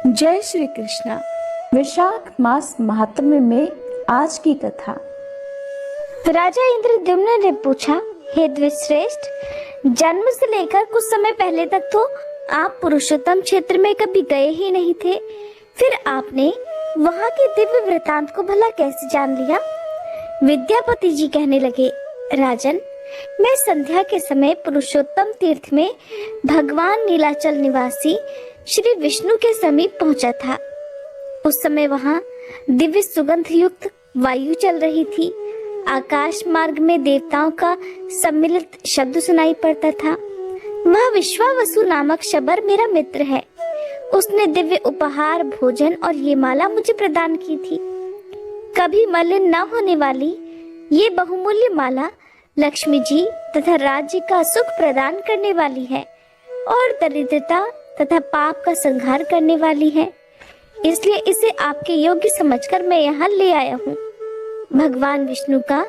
जय श्री कृष्णा। विशाख मास महात्म्य में आज की कथा। राजा इंद्रद्युम्न ने पूछा, हे द्विश्रेष्ठ, जन्म से लेकर कुछ समय पहले तक तो आप पुरुषोत्तम क्षेत्र में कभी गए ही नहीं थे, फिर आपने वहां के दिव्य वृतांत को भला कैसे जान लिया? विद्यापति जी कहने लगे, राजन, मैं संध्या के समय पुरुषोत्तम तीर्थ में भगवान नीलाचल निवासी श्री विष्णु के समीप पहुंचा था। उस समय वहां दिव्य सुगंध युक्त वायु चल रही थी। आकाश मार्ग में देवताओं का सम्मिलित शब्द सुनाई पड़ता था। वह विश्वावसु नामक शबर मेरा मित्र है। उसने दिव्य उपहार, भोजन और ये माला मुझे प्रदान की थी। कभी मलिन न होने वाली ये बहुमूल्य माला लक्ष्मी जी तथा राज्य का सुख प्रदान करने वाली है और दरिद्रता तथा पाप का संहार करने वाली है, इसलिए इसे आपके योग्य समझकर मैं यहाँ ले आया हूँ। भगवान विष्णु का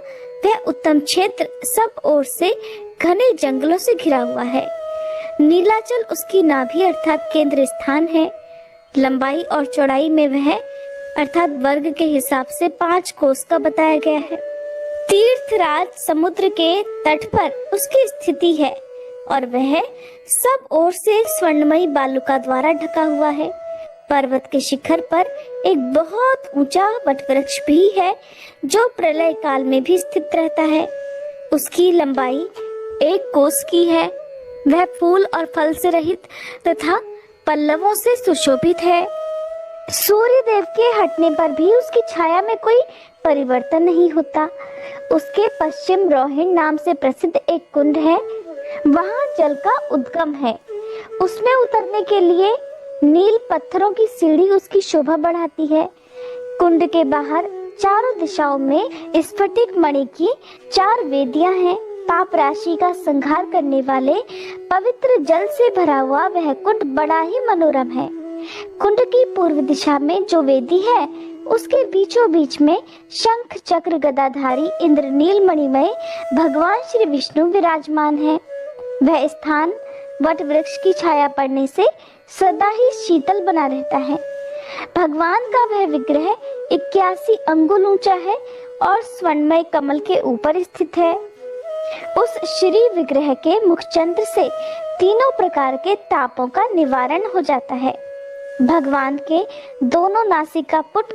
वह उत्तम क्षेत्र सब ओर से घने जंगलों से घिरा हुआ है। नीलाचल उसकी नाभि अर्थात केंद्र स्थान है। लंबाई और चौड़ाई में वह अर्थात वर्ग के हिसाब से 5 कोस का बताया गया है। तीर्थराज समुद्र के तट पर उसकी स्थिति है और वह सब ओर से स्वर्णमयी बालुका द्वारा ढका हुआ है। पर्वत के शिखर पर एक बहुत ऊंचा वटवृक्ष भी है जो प्रलय काल में भी स्थित रहता है। उसकी लंबाई 1 कोस की है। वह फूल और फल से रहित तथा पल्लवों से सुशोभित है। सूर्य देव के हटने पर भी उसकी छाया में कोई परिवर्तन नहीं होता। उसके पश्चिम रोहिण नाम से प्रसिद्ध एक कुंड है। वहां जल का उद्गम है। उसमें उतरने के लिए नील पत्थरों की सीढ़ी उसकी शोभा बढ़ाती है। कुंड के बाहर चारों दिशाओं में स्फटिक मणि की 4 वेदियां हैं। पाप राशि का संहार करने वाले पवित्र जल से भरा हुआ वह कुंड बड़ा ही मनोरम है। कुंड की पूर्व दिशा में जो वेदी है उसके बीचों बीच में शंख चक्र गदाधारी इंद्रनील मणिमय भगवान श्री विष्णु विराजमान है। वह स्थान वट वृक्ष की छाया पड़ने से सदा ही शीतल बना रहता है। भगवान का वह विग्रह 81 अंगुल ऊंचा है और स्वर्णमय कमल के ऊपर स्थित है। उस श्री विग्रह के मुखचंद्र से तीनों प्रकार के तापों का निवारण हो जाता है। भगवान के दोनों नासिका पुट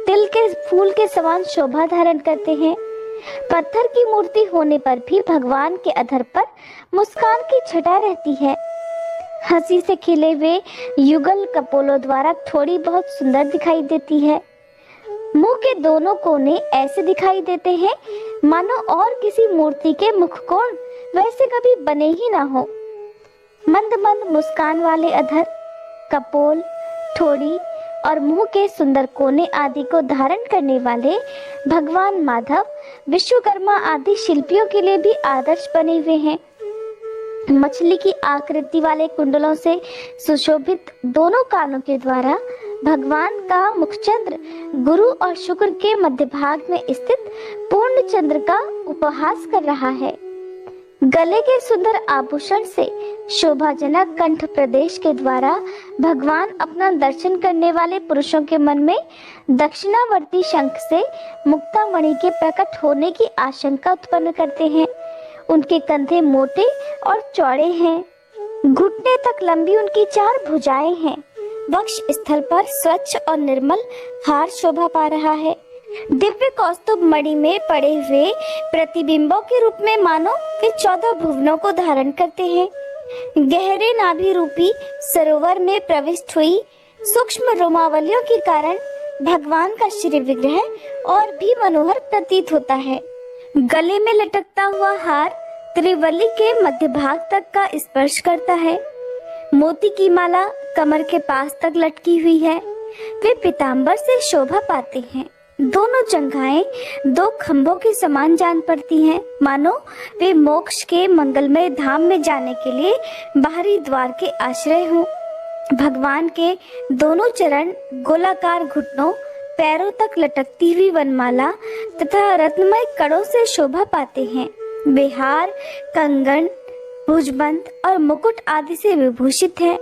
तिल के फूल के समान शोभा धारण करते हैं। पत्थर की मूर्ति होने पर भी भगवान के अधर पर मुस्कान की छटा रहती है। हंसी से खिले हुए युगल कपोलों द्वारा थोड़ी बहुत सुंदर दिखाई देती है। मुंह के दोनों कोने ऐसे दिखाई देते हैं मानो और किसी मूर्ति के मुख कोण वैसे कभी बने ही ना हो। मंद मंद मुस्कान वाले अधर, कपोल, ठोड़ी और मुंह के सुंदर कोने आदि को धारण करने वाले भगवान माधव विश्वकर्मा आदि शिल्पियों के लिए भी आदर्श बने हुए हैं। मछली की आकृति वाले कुंडलों से सुशोभित दोनों कानों के द्वारा भगवान का मुखचंद्र गुरु और शुक्र के मध्य भाग में स्थित पूर्ण चंद्र का उपहास कर रहा है। गले के सुंदर आभूषण से शोभाजनक कंठ प्रदेश के द्वारा भगवान अपना दर्शन करने वाले पुरुषों के मन में दक्षिणावर्ती शंख से मुक्तामणि के प्रकट होने की आशंका उत्पन्न करते हैं। उनके कंधे मोटे और चौड़े हैं। घुटने तक लंबी उनकी 4 भुजाएं हैं। वक्ष स्थल पर स्वच्छ और निर्मल हार शोभा पा रहा है। दिव्य कौस्तुभ मणि में पड़े हुए प्रतिबिंबों के रूप में मानो वे 14 भुवनों को धारण करते हैं। गहरे नाभि रूपी सरोवर में प्रविष्ट हुई सूक्ष्म रोमावलियों के कारण भगवान का श्री विग्रह और भी मनोहर प्रतीत होता है। गले में लटकता हुआ हार त्रिवली के मध्य भाग तक का स्पर्श करता है। मोती की माला कमर के पास तक लटकी हुई है। वे पीतांबर से शोभा पाते हैं। दोनों जंघाएं 2 खंभों के समान जान पड़ती हैं, मानो वे मोक्ष के मंगलमय धाम में जाने के लिए बाहरी द्वार के आश्रय हों। भगवान के दोनों चरण गोलाकार घुटनों, पैरों तक लटकती हुई वनमाला तथा रत्नमय कड़ों से शोभा पाते हैं। वे हार, कंगन, भुजबंद और मुकुट आदि से विभूषित है।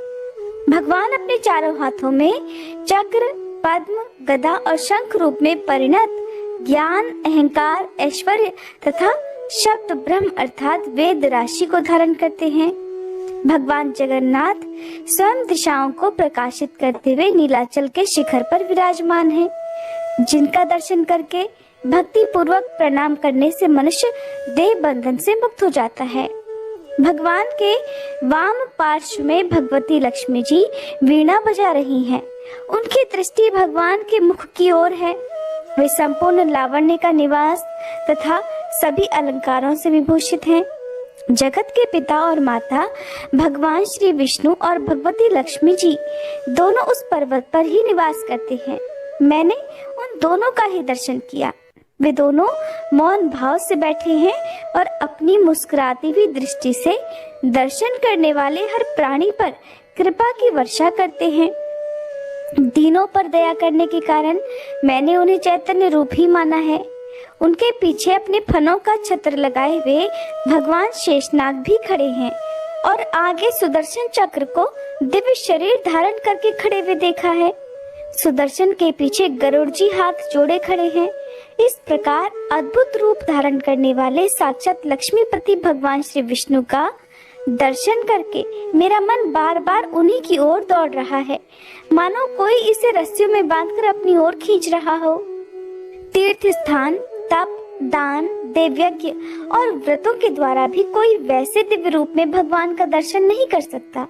भगवान अपने चारों हाथों में चक्र, पद्म, गदा और शंख रूप में परिणत ज्ञान, अहंकार, ऐश्वर्य तथा शब्द ब्रह्म अर्थात वेद राशि को धारण करते हैं। भगवान जगन्नाथ स्वयं दिशाओं को प्रकाशित करते हुए नीलाचल के शिखर पर विराजमान हैं, जिनका दर्शन करके भक्ति पूर्वक प्रणाम करने से मनुष्य देह बंधन से मुक्त हो जाता है। भगवान के वाम पार्श्व में भगवती लक्ष्मी जी वीणा बजा रही हैं। उनकी दृष्टि भगवान के मुख की ओर है। वे संपूर्ण लावण्य का निवास तथा सभी अलंकारों से विभूषित हैं। जगत के पिता और माता भगवान श्री विष्णु और भगवती लक्ष्मी जी दोनों उस पर्वत पर ही निवास करते हैं। मैंने उन दोनों का ही दर्शन किया। वे दोनों मौन भाव से बैठे हैं और अपनी मुस्कुराती हुई दृष्टि से दर्शन करने वाले हर प्राणी पर कृपा की वर्षा करते हैं। दीनों पर दया करने के कारण मैंने उन्हें चैतन्य रूप ही माना है। उनके पीछे अपने फनों का छत्र लगाए हुए भगवान शेषनाग भी खड़े हैं और आगे सुदर्शन चक्र को दिव्य शरीर धारण करके खड़े हुए देखा है। सुदर्शन के पीछे गरुड़ जी हाथ जोड़े खड़े हैं। इस प्रकार अद्भुत रूप धारण करने वाले साक्षात लक्ष्मीपति भगवान श्री विष्णु का दर्शन करके मेरा मन बार बार उन्हीं की ओर दौड़ रहा है, मानो कोई इसे रस्सियों में बांधकर अपनी ओर खींच रहा हो। तीर्थ स्थान, तप, दान, देवयज्ञ और व्रतों के द्वारा भी कोई वैसे दिव्य रूप में भगवान का दर्शन नहीं कर सकता।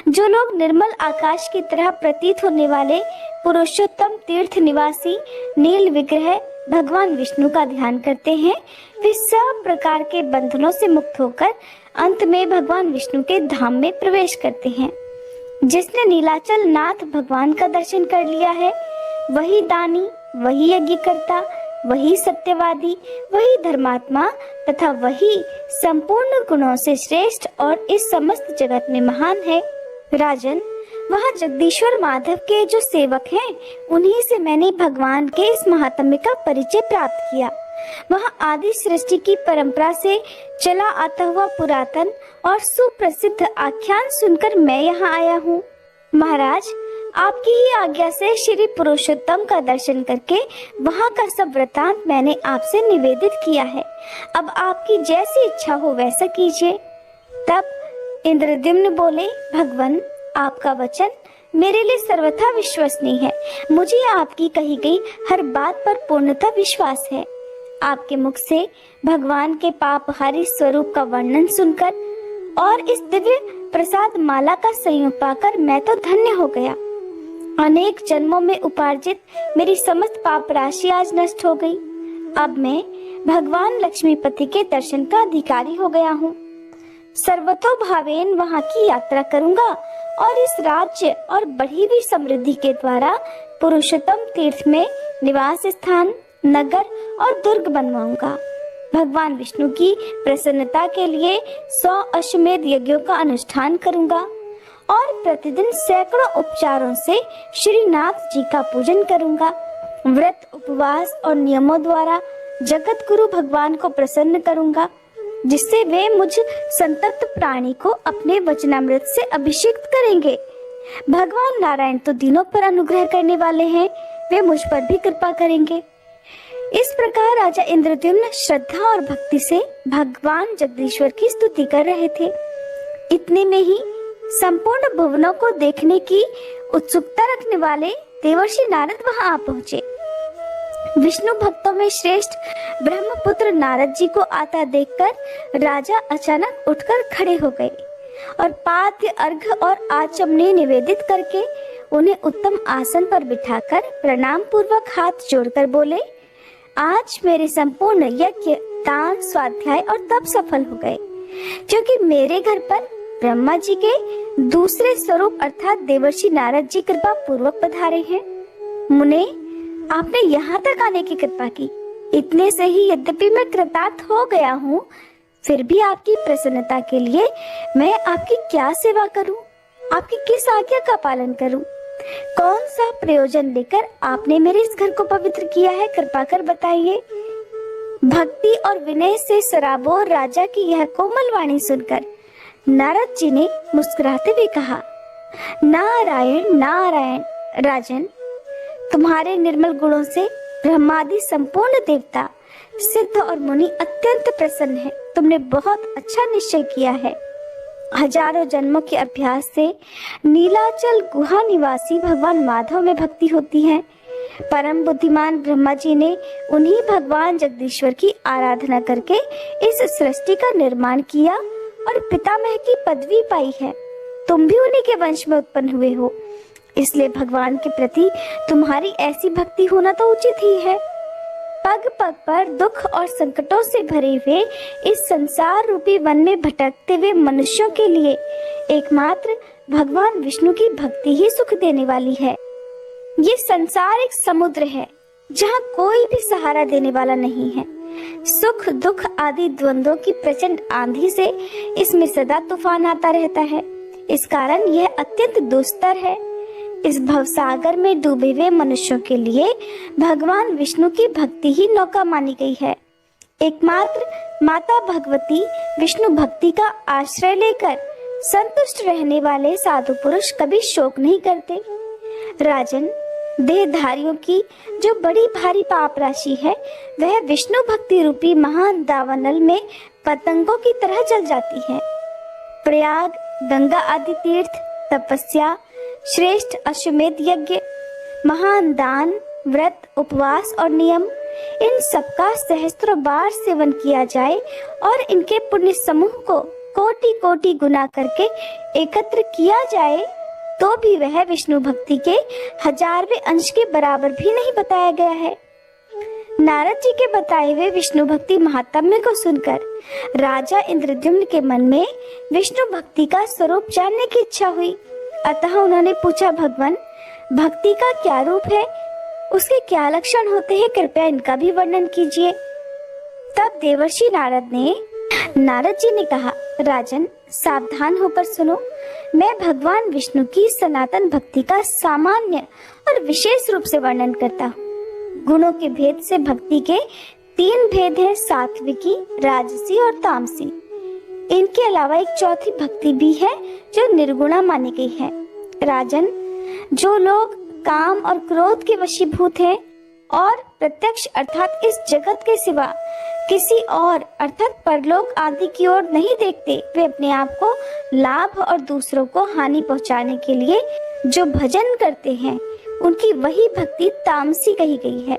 जो लोग निर्मल आकाश की तरह प्रतीत होने वाले पुरुषोत्तम तीर्थ निवासी नील विग्रह भगवान विष्णु का ध्यान करते हैं, वे सब प्रकार के बंधनों से मुक्त होकर अंत में भगवान विष्णु के धाम में प्रवेश करते हैं। जिसने नीलाचल नाथ भगवान का दर्शन कर लिया है, वही दानी, वही यज्ञकर्ता, वही सत्यवादी, वही धर्मात्मा तथा वही संपूर्ण गुणों से श्रेष्ठ और इस समस्त जगत में महान है। राजन, वहाँ जगदीश्वर माधव के जो सेवक हैं, उन्हीं से मैंने भगवान के इस महात्म्य का परिचय प्राप्त किया। वहाँ आदि सृष्टि की परंपरा से चला आता हुआ पुरातन और सुप्रसिद्ध आख्यान सुनकर मैं यहाँ आया हूँ। महाराज, आपकी ही आज्ञा से श्री पुरुषोत्तम का दर्शन करके वहाँ का सब वृतांत मैंने आपसे निवेदित किया है। अब आपकी जैसी इच्छा हो वैसा कीजिए। तब इंद्रद्युम्न बोले, भगवन, आपका वचन मेरे लिए सर्वथा विश्वसनीय है। मुझे आपकी कही गई हर बात पर पूर्णतः विश्वास है। आपके मुख से भगवान के पापहारी स्वरूप का वर्णन सुनकर और इस दिव्य प्रसाद माला का संयोग पाकर मैं तो धन्य हो गया। अनेक जन्मों में उपार्जित मेरी समस्त पाप राशि आज नष्ट हो गई। अब मैं भगवान लक्ष्मीपति के दर्शन का अधिकारी हो गया हूँ। सर्वतो भावेन वहाँ की यात्रा करूंगा और इस राज्य और बढ़ी हुई समृद्धि के द्वारा पुरुषोत्तम तीर्थ में निवास स्थान, नगर और दुर्ग बनवाऊंगा। भगवान विष्णु की प्रसन्नता के लिए 100 अश्वमेध यज्ञों का अनुष्ठान करूंगा और प्रतिदिन सैकड़ों उपचारों से श्रीनाथ जी का पूजन करूंगा। व्रत, उपवास और नियमों द्वारा जगत गुरु भगवान को प्रसन्न करूंगा, जिससे वे मुझ संतप्त प्राणी को अपने वचनामृत से अभिषेक करेंगे। भगवान नारायण तो दिनों पर अनुग्रह करने वाले हैं, वे मुझ पर भी कृपा करेंगे। इस प्रकार राजा इंद्रद्युम्न श्रद्धा और भक्ति से भगवान जगदीश्वर की स्तुति कर रहे थे। इतने में ही संपूर्ण भुवनों को देखने की उत्सुकता रखने वाले देवर्षि नारद वहां आ पहुंचे। विष्णु भक्तों में श्रेष्ठ ब्रह्मपुत्र नारद जी को आता देखकर राजा अचानक उठकर खड़े हो गए और पाद्य, अर्घ्य और आचमनी निवेदित करके उन्हें उत्तम आसन पर बिठाकर प्रणाम पूर्वक हाथ जोड़कर बोले, आज मेरे संपूर्ण यज्ञ, दान, स्वाध्याय और तप सफल हो गए, क्योंकि मेरे घर पर ब्रह्मा जी के दूसरे स्वरूप अर्थात देवर्षि नारद जी कृपा पूर्वक पधारे हैं। मुने, आपने यहाँ तक आने की कृपा की। इतने से ही यद्यपि मैं कृतार्थ हो गया हूँ, फिर भी आपकी प्रसन्नता के लिए मैं आपकी क्या सेवा करूँ, आपकी किस आज्ञा का पालन करूँ? कौन सा प्रयोजन लेकर आपने मेरे इस घर को पवित्र किया है, कृपा कर बताइए। भक्ति और विनय से सराबोर राजा की यह कोमल वाणी सुनकर नारद जी ने मुस्कुराते हुए कहा, नारायण नारायण। राजन, तुम्हारे निर्मल गुणों से ब्रह्मादि संपूर्ण देवता, सिद्ध और मुनि अत्यंत प्रसन्न है। तुमने बहुत अच्छा निश्चय किया है। हजारों जन्मों के अभ्यास से नीलाचल गुहा निवासी भगवान माधव में भक्ति होती है। परम बुद्धिमान ब्रह्मा जी ने उन्हीं भगवान जगदीश्वर की आराधना करके इस सृष्टि का निर्माण किया और पितामह की पदवी पाई है। तुम भी उन्हीं के वंश में उत्पन्न हुए हो, इसलिए भगवान के प्रति तुम्हारी ऐसी भक्ति होना तो उचित ही है। पग पग पर दुख और संकटों से भरे हुए इस संसार रूपी वन में भटकते हुए मनुष्यों के लिए एकमात्र भगवान विष्णु की भक्ति ही सुख देने वाली है। ये संसार एक समुद्र है जहाँ कोई भी सहारा देने वाला नहीं है। सुख दुख आदि द्वंद्वों की प्रचंड आंधी से इसमें सदा तूफान आता रहता है। इस कारण यह अत्यंत दुस्तर है। इस भवसागर में डूबे हुए मनुष्यों के लिए भगवान विष्णु की भक्ति ही नौका मानी गई है। एकमात्र माता भगवती विष्णु भक्ति का आश्रय लेकर संतुष्ट रहने वाले साधु पुरुष कभी शोक नहीं करते। राजन, देहधारियों की जो बड़ी भारी पाप राशि है वह विष्णु भक्ति रूपी महान दावानल में पतंगों की तरह जल जाती है। प्रयाग, गंगा आदि तीर्थ, तपस्या, श्रेष्ठ अश्वमेध यज्ञ, महान दान, व्रत, उपवास और नियम, इन सबका सहस्त्रों बार सेवन किया जाए और इनके पुण्य समूह को कोटि कोटि गुना करके एकत्र किया जाए तो भी वह विष्णु भक्ति के 1000वें अंश के बराबर भी नहीं बताया गया है। नारद जी के बताए हुए विष्णु भक्ति महात्म्य को सुनकर राजा इंद्रद्युम्न के मन में विष्णु भक्ति का स्वरूप जानने की इच्छा हुई। अतः उन्होंने पूछा, भगवान, भक्ति का क्या रूप है, उसके क्या लक्षण होते हैं, कृपया इनका भी वर्णन कीजिए। तब देवर्षि नारद जी ने कहा, राजन, सावधान होकर सुनो। मैं भगवान विष्णु की सनातन भक्ति का सामान्य और विशेष रूप से वर्णन करता हूँ। गुणों के भेद से भक्ति के 3 भेद हैं, सात्विकी, राजसी और तामसी। इनके अलावा एक चौथी भक्ति भी है जो निर्गुणा मानी गई है। राजन, जो लोग काम और क्रोध के वशीभूत हैं और प्रत्यक्ष अर्थात इस जगत के सिवा किसी और अर्थात परलोक आदि की ओर नहीं देखते, वे अपने आप को लाभ और दूसरों को हानि पहुंचाने के लिए जो भजन करते हैं उनकी वही भक्ति तामसी कही गई है।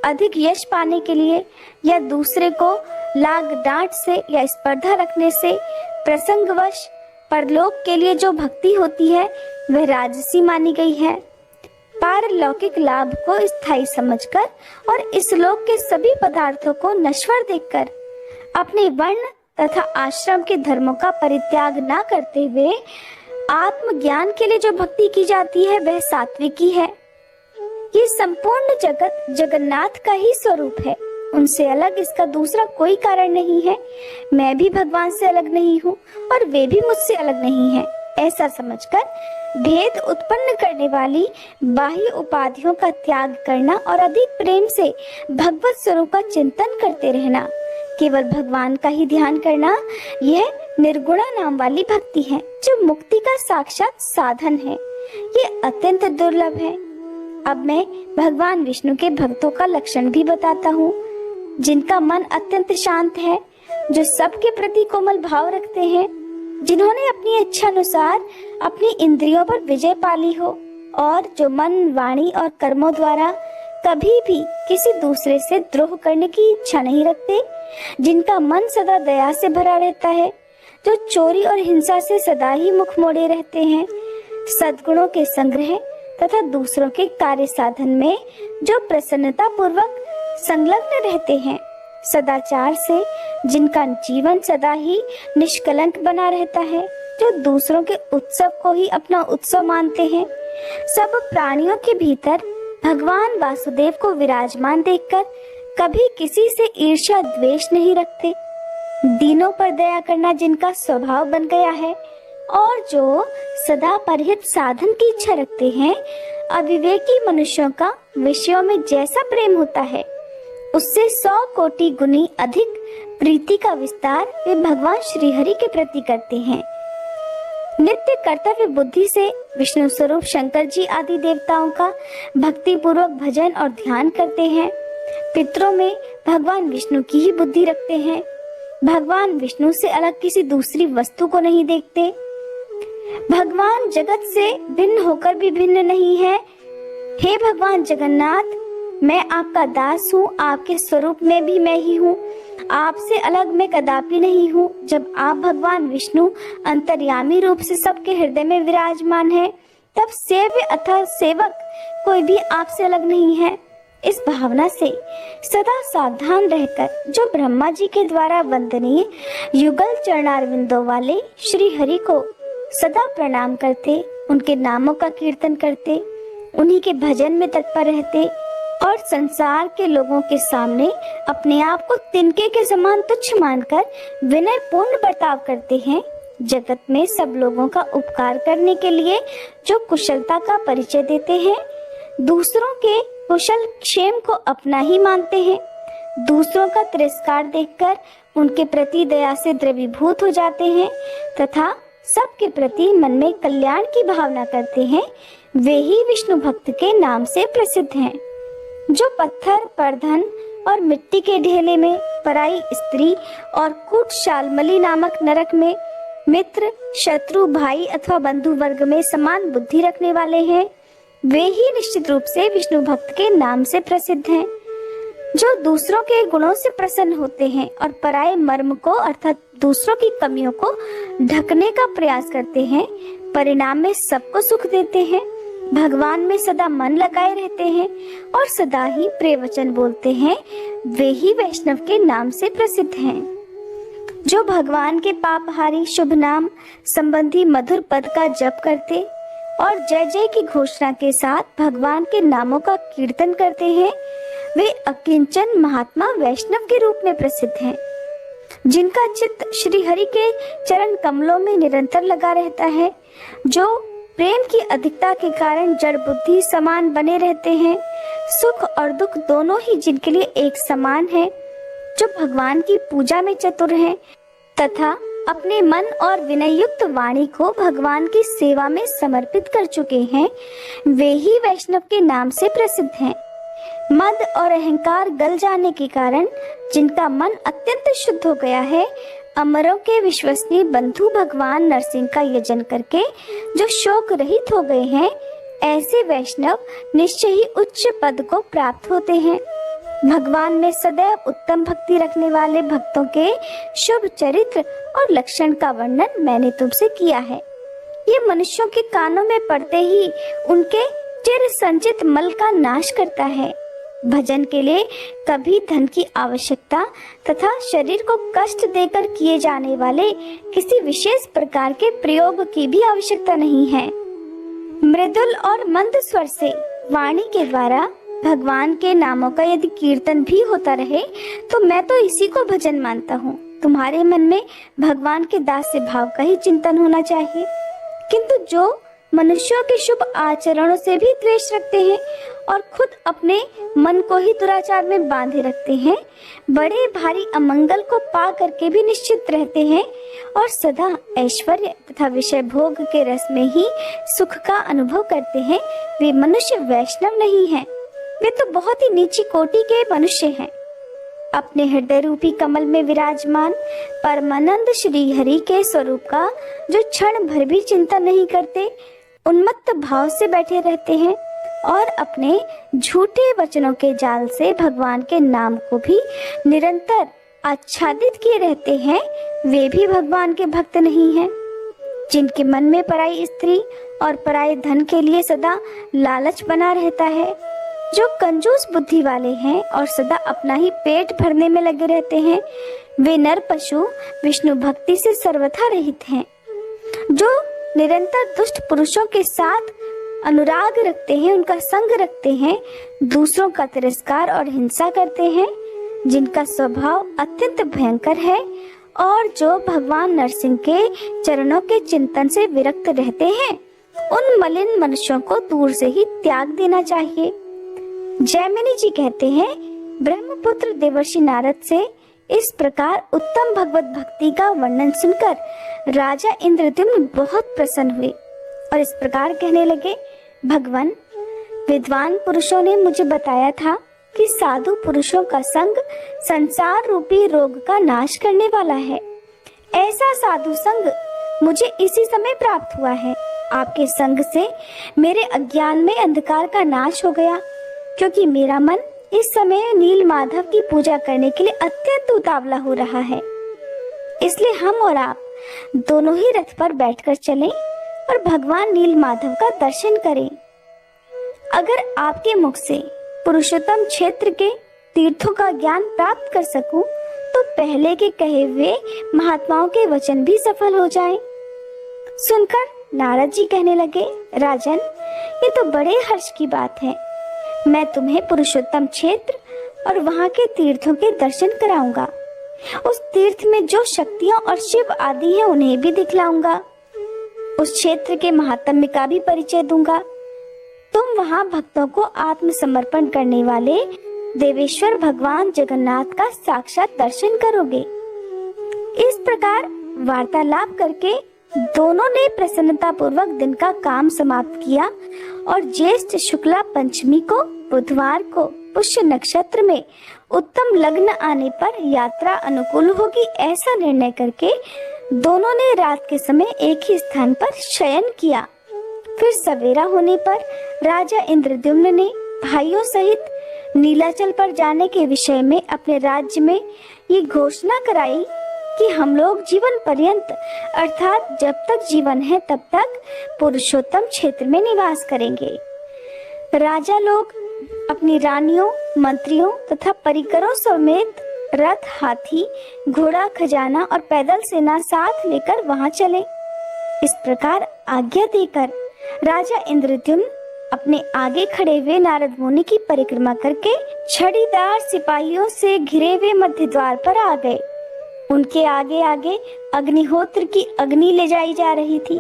अधिक यश पाने के लिए या दूसरे को लाग डांट से या स्पर्धा रखने से प्रसंगवश परलोक के लिए जो भक्ति होती है वह राजसी मानी गई है। पारलौकिक लाभ को स्थायी समझकर और इस लोक के सभी पदार्थों को नश्वर देखकर अपने वर्ण तथा आश्रम के धर्मों का परित्याग न करते हुए आत्मज्ञान के लिए जो भक्ति की जाती है वह सात्विकी है। ये संपूर्ण जगत जगन्नाथ का ही स्वरूप है, उनसे अलग इसका दूसरा कोई कारण नहीं है। मैं भी भगवान से अलग नहीं हूँ और वे भी मुझसे अलग नहीं हैं। ऐसा समझकर भेद उत्पन्न करने वाली बाह्य उपाधियों का त्याग करना और अधिक प्रेम से भगवत स्वरूप का चिंतन करते रहना, केवल भगवान का ही ध्यान करना, यह निर्गुणा नाम वाली भक्ति है जो मुक्ति का साक्षात साधन है। ये अत्यंत दुर्लभ है। अब मैं भगवान विष्णु के भक्तों का लक्षण भी बताता हूँ, जिनका मन अत्यंत शांत है, जो सबके प्रति कोमल भाव रखते हैं, जिन्होंने अपनी इच्छा अनुसार अपनी इंद्रियों पर विजय पाली हो और जो मन, वाणी और कर्मों द्वारा कभी भी किसी दूसरे से द्रोह करने की इच्छा नहीं रखते, जिनका मन सदा दया से भरा रहता है, जो चोरी और हिंसा से सदा ही मुख मोड़े रहते हैं, सद्गुणों के संग्रह तथा दूसरों के कार्य साधन में जो प्रसन्नता पूर्वक संलग्न रहते हैं, सदाचार से जिनका जीवन सदा ही निष्कलंक बना रहता है, जो दूसरों के उत्सव को ही अपना उत्सव मानते हैं, सब प्राणियों के भीतर भगवान वासुदेव को विराजमान देखकर कभी किसी से ईर्ष्या द्वेष नहीं रखते, दीनों पर दया करना जिनका स्वभाव बन गया है और जो सदा परहित साधन की इच्छा रखते हैं, अविवेकी मनुष्यों का विषयों में जैसा प्रेम होता है उससे 100 कोटि गुनी अधिक प्रीति का विस्तार वे भगवान श्रीहरि के प्रति करते हैं। नित्य कर्तव्य बुद्धि से विष्णु स्वरूप शंकर जी आदि देवताओं का भक्ति पूर्वक भजन और ध्यान करते हैं। पितरों में भगवान विष्णु की ही बुद्धि रखते हैं। भगवान विष्णु से अलग किसी दूसरी वस्तु को नहीं देखते। भगवान जगत से भिन्न होकर भी भिन्न नहीं है। हे भगवान जगन्नाथ, मैं आपका दास हूँ, आपके स्वरूप में भी मैं ही हूँ, आपसे अलग मैं कदापि नहीं हूँ। जब आप भगवान विष्णु अंतर्यामी रूप से सबके हृदय में विराजमान है, तब सेव्य अथवा सेवक कोई भी आपसे अलग नहीं है। इस भावना से सदा सावधान रहकर जो ब्रह्मा जी के द्वारा वंदनीय युगल चरणारविंदों वाले श्री हरि को सदा प्रणाम करते, उनके नामों का कीर्तन करते, उन्हीं के भजन में तत्पर रहते और संसार के लोगों के सामने अपने आप को तिनके के समान तुच्छ मानकर विनय पूर्ण बर्ताव करते हैं, जगत में सब लोगों का उपकार करने के लिए जो कुशलता का परिचय देते हैं, दूसरों के कुशल क्षेम को अपना ही मानते हैं, दूसरों का तिरस्कार देखकर उनके प्रति दया से द्रवीभूत हो जाते हैं तथा सबके प्रति मन में कल्याण की भावना करते हैं, वे ही विष्णु भक्त के नाम से प्रसिद्ध हैं। जो पत्थर परधन और मिट्टी के ढेले में, पराई स्त्री और कूट शालमली नामक नरक में, मित्र शत्रु भाई अथवा बंधु वर्ग में समान बुद्धि रखने वाले हैं, वे ही निश्चित रूप से विष्णु भक्त के नाम से प्रसिद्ध हैं। जो दूसरों के गुणों से प्रसन्न होते हैं और पराये मर्म को अर्थात दूसरों की कमियों को ढकने का प्रयास करते हैं, परिणाम में सबको सुख देते हैं, भगवान में सदा मन लगाए रहते हैं और सदा ही प्रिय वचन बोलते हैं, वे ही वैष्णव के नाम से प्रसिद्ध हैं। जो भगवान के पापहारी शुभ नाम संबंधी मधुर पद का जप करते और जय जय की घोषणा के साथ भगवान के नामों का कीर्तन करते हैं, वे अकिंचन महात्मा वैष्णव के रूप में प्रसिद्ध हैं। जिनका चित्त श्री हरि के चरण कमलों में निरंतर लगा रहता है, जो प्रेम की अधिकता के कारण जड़ बुद्धि समान बने रहते हैं, सुख और दुख दोनों ही जिनके लिए एक समान है, जो भगवान की पूजा में चतुर हैं तथा अपने मन और विनय युक्त वाणी को भगवान की सेवा में समर्पित कर चुके हैं, वे ही वैष्णव के नाम से प्रसिद्ध हैं। मद और अहंकार गल जाने के कारण जिनका मन अत्यंत शुद्ध हो गया है, अमरों के विश्वसनीय बंधु भगवान नरसिंह का यजन करके जो शोक रहित हो गए हैं, ऐसे वैष्णव निश्चय ही उच्च पद को प्राप्त होते हैं। भगवान में सदैव उत्तम भक्ति रखने वाले भक्तों के शुभ चरित्र और लक्षण का वर्णन मैंने तुमसे किया है। ये मनुष्यों के कानों में पड़ते ही उनके चिर संचित मल का नाश करता है। भजन के लिए कभी धन की आवश्यकता तथा शरीर को कष्ट देकर किए जाने वाले किसी विशेष प्रकार के प्रयोग की भी आवश्यकता नहीं है। मृदुल और मंद स्वर से वाणी के द्वारा भगवान के नामों का यदि कीर्तन भी होता रहे तो मैं तो इसी को भजन मानता हूँ। तुम्हारे मन में भगवान के दास्य भाव का ही चिंतन होना चाहिए। किंतु जो मनुष्यों के शुभ आचरणों से भी द्वेष रखते हैं और खुद अपने मन को ही दुराचार में बांधे रखते हैं, बड़े भारी अमंगल को पा करके भी निश्चित रहते हैं और सदा ऐश्वर्य तथा विषय भोग के रस में ही सुख का अनुभव करते हैं, वे मनुष्य वैष्णव नहीं हैं। वे तो बहुत ही नीची कोटि के मनुष्य हैं। अपने हृदय रूपी कमल में विराजमान परमानंद श्री हरि के स्वरूप का जो क्षण भर भी चिंतन नहीं करते, उन्मत्त भाव से बैठे रहते हैं और अपने झूठे वचनों के जाल से भगवान के नाम को भी निरंतर आच्छादित किए रहते हैं, वे भी भगवान के भक्त नहीं हैं। जिनके मन में पराई स्त्री और पराये धन के लिए सदा लालच बना रहता है, जो कंजूस बुद्धि वाले हैं और सदा अपना ही पेट भरने में लगे रहते हैं, वे नर पशु विष्णु भक्ति से सर्वथा रहित हैं। जो निरंतर दुष्ट पुरुषों के साथ अनुराग रखते हैं, उनका संग रखते हैं, दूसरों का तिरस्कार और हिंसा करते हैं, जिनका स्वभाव अत्यंत भयंकर है और जो भगवान नरसिंह के चरणों के चिंतन से विरक्त रहते हैं, उन मलिन मनुष्यों को दूर से ही त्याग देना चाहिए। जैमिनी जी कहते हैं, ब्रह्मपुत्र देवर्षि नारद से इस प्रकार उत्तम भगवत भक्ति का वर्णन सुनकर राजा इंद्रद्युम्न बहुत प्रसन्न हुए और इस प्रकार कहने लगे, भगवान, विद्वान पुरुषों ने मुझे बताया था कि साधु पुरुषों का संग संसार रूपी रोग का नाश करने वाला है। ऐसा साधु संग मुझे इसी समय प्राप्त हुआ है। आपके संग से मेरे अज्ञान में अंधकार का नाश हो गया, क्योंकि मेरा मन इस समय नील माधव की पूजा करने के लिए अत्यंत उतावला हो रहा है। इसलिए हम और आप दोनों ही रथ पर बैठकर चलें और भगवान नील माधव का दर्शन करें। अगर आपके मुख से पुरुषोत्तम क्षेत्र के तीर्थों का ज्ञान प्राप्त कर सकूं, तो पहले के कहे हुए महात्माओं के वचन भी सफल हो जाएं। सुनकर नारद जी कहने लगे, राजन, ये तो बड़े हर्ष की बात है। मैं तुम्हें पुरुषोत्तम क्षेत्र और वहाँ के तीर्थों के दर्शन कराऊंगा। उस तीर्थ में जो शक्तियाँ और शिव आदि है उन्हें भी दिखलाऊंगा। उस क्षेत्र के महात्म्य का भी परिचय दूंगा। तुम वहाँ भक्तों को आत्मसमर्पण करने वाले देवेश्वर भगवान जगन्नाथ का साक्षात दर्शन करोगे। इस प्रकार वार्तालाप करके दोनों ने प्रसन्नता पूर्वक दिन का काम समाप्त किया और ज्येष्ठ शुक्ला पंचमी को बुधवार को पुष्य नक्षत्र में उत्तम लग्न आने पर यात्रा अनुकूल होगी, ऐसा निर्णय करके दोनों ने रात के समय एक ही स्थान पर शयन किया। फिर सवेरा होने पर राजा इंद्रद्युम्न ने भाइयों सहित नीलाचल पर जाने के विषय में अपने राज्य में ये घोषणा कराई कि हम लोग जीवन पर्यंत अर्थात जब तक जीवन है तब तक पुरुषोत्तम क्षेत्र में निवास करेंगे। राजा लोग अपनी रानियों, मंत्रियों तथा परिकरों समेत रथ, हाथी, घोड़ा, खजाना और पैदल सेना साथ लेकर वहां चले। इस प्रकार आज्ञा देकर राजा इंद्रद्युम्न अपने आगे खड़े हुए नारद मुनि की परिक्रमा करके छड़ीदार सिपाहियों से घिरे हुए मध्य द्वार पर आ गए। उनके आगे आगे अग्निहोत्र की अग्नि ले जाई जा रही थी।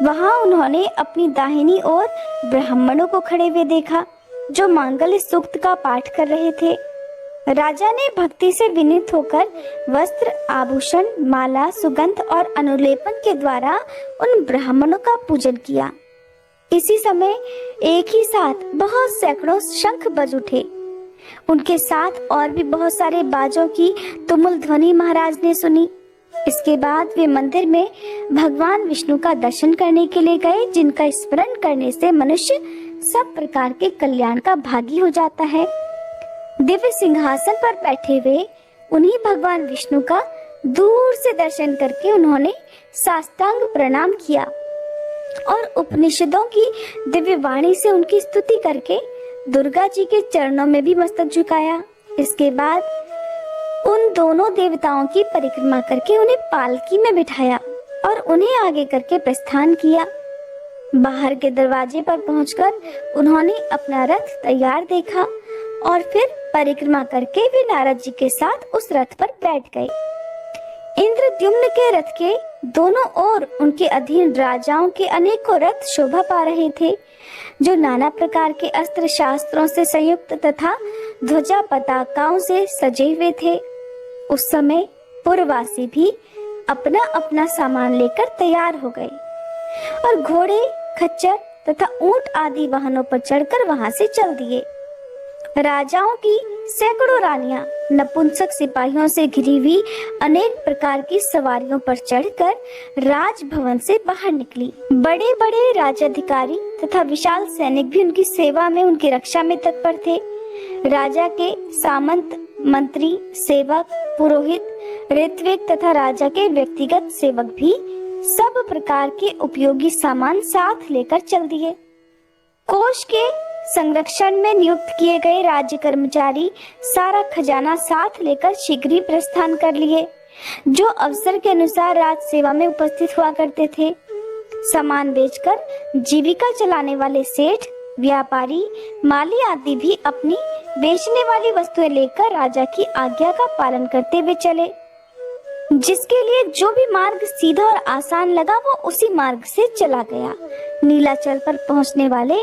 वहां उन्होंने अपनी दाहिनी ओर ब्राह्मणों को खड़े हुए देखा, जो मांगल्य सूक्त का पाठ कर रहे थे। राजा ने भक्ति से विनीत होकर वस्त्र, आभूषण, माला, सुगंध और अनुलेपन के द्वारा उन ब्राह्मणों का पूजन किया। इसी समय एक ही साथ बहुत सैकड़ों शंख बज उठे। उनके साथ और भी बहुत सारे बाजों की तुमुल ध्वनि महाराज ने सुनी। इसके बाद वे मंदिर में भगवान विष्णु का दर्शन करने के लिए गए, जिनका स्मरण करने से मनुष्य सब प्रकार के कल्याण का भागी हो जाता है। दिव्य सिंहासन पर बैठे हुए उन्हीं भगवान विष्णु का दूर से दर्शन करके उन्होंने साष्टांग प्रणाम किया और उपनिषदों की दिव्य वाणी से उनकी स्तुति करके दुर्गा जी के चरणों में भी मस्तक झुकाया। इसके बाद उन दोनों देवताओं की परिक्रमा करके उन्हें पालकी में बिठाया और उन्हें आगे करके प्रस्थान किया। बाहर के दरवाजे पर पहुंचकर उन्होंने अपना रथ तैयार देखा और फिर परिक्रमा करके वे नारद जी के साथ उस रथ पर बैठ गए। इंद्रद्युम्न के रथ के दोनों ओर उनके अधीन राजाओं के अनेकों रथ शोभा पा रहे थे, जो नाना प्रकार के अस्त्र शास्त्रों से संयुक्त तथा ध्वजा पताकाओं से सजे हुए थे। उस समय पुरवासी भी अपना अपना सामान लेकर तैयार हो गए और घोड़े, खच्चर तथा ऊंट आदि वाहनों पर चढ़कर वहां से चल दिए। राजाओं की सैकड़ों रानियां नपुंसक सिपाहियों से घिरी हुई अनेक प्रकार की सवारियों पर चढ़कर राजभवन से बाहर निकली। बड़े बड़े राजाधिकारी तथा विशाल सैनिक भी उनकी सेवा में, उनकी रक्षा में तत्पर थे। राजा के सामंत, मंत्री, सेवक, पुरोहित, ऋत्विक तथा राजा के व्यक्तिगत सेवक भी सब प्रकार के उपयोगी सामान साथ लेकर चल दिए। कोष के संरक्षण में नियुक्त किए गए राज्य कर्मचारी सारा खजाना साथ लेकर शीघ्र ही प्रस्थान कर लिए, जो अवसर के अनुसार राज सेवा में उपस्थित हुआ करते थे। सामान बेचकर जीविका चलाने वाले सेठ, व्यापारी, माली आदि भी अपनी बेचने वाली वस्तुएं लेकर राजा की आज्ञा का पालन करते हुए चले। जिसके लिए जो भी मार्ग सीधा और आसान लगा वो उसी मार्ग से चला गया। नीलाचल पर पहुंचने वाले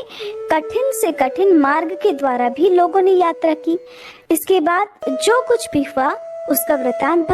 कठिन से कठिन मार्ग के द्वारा भी लोगों ने यात्रा की। इसके बाद जो कुछ भी हुआ उसका वृतांत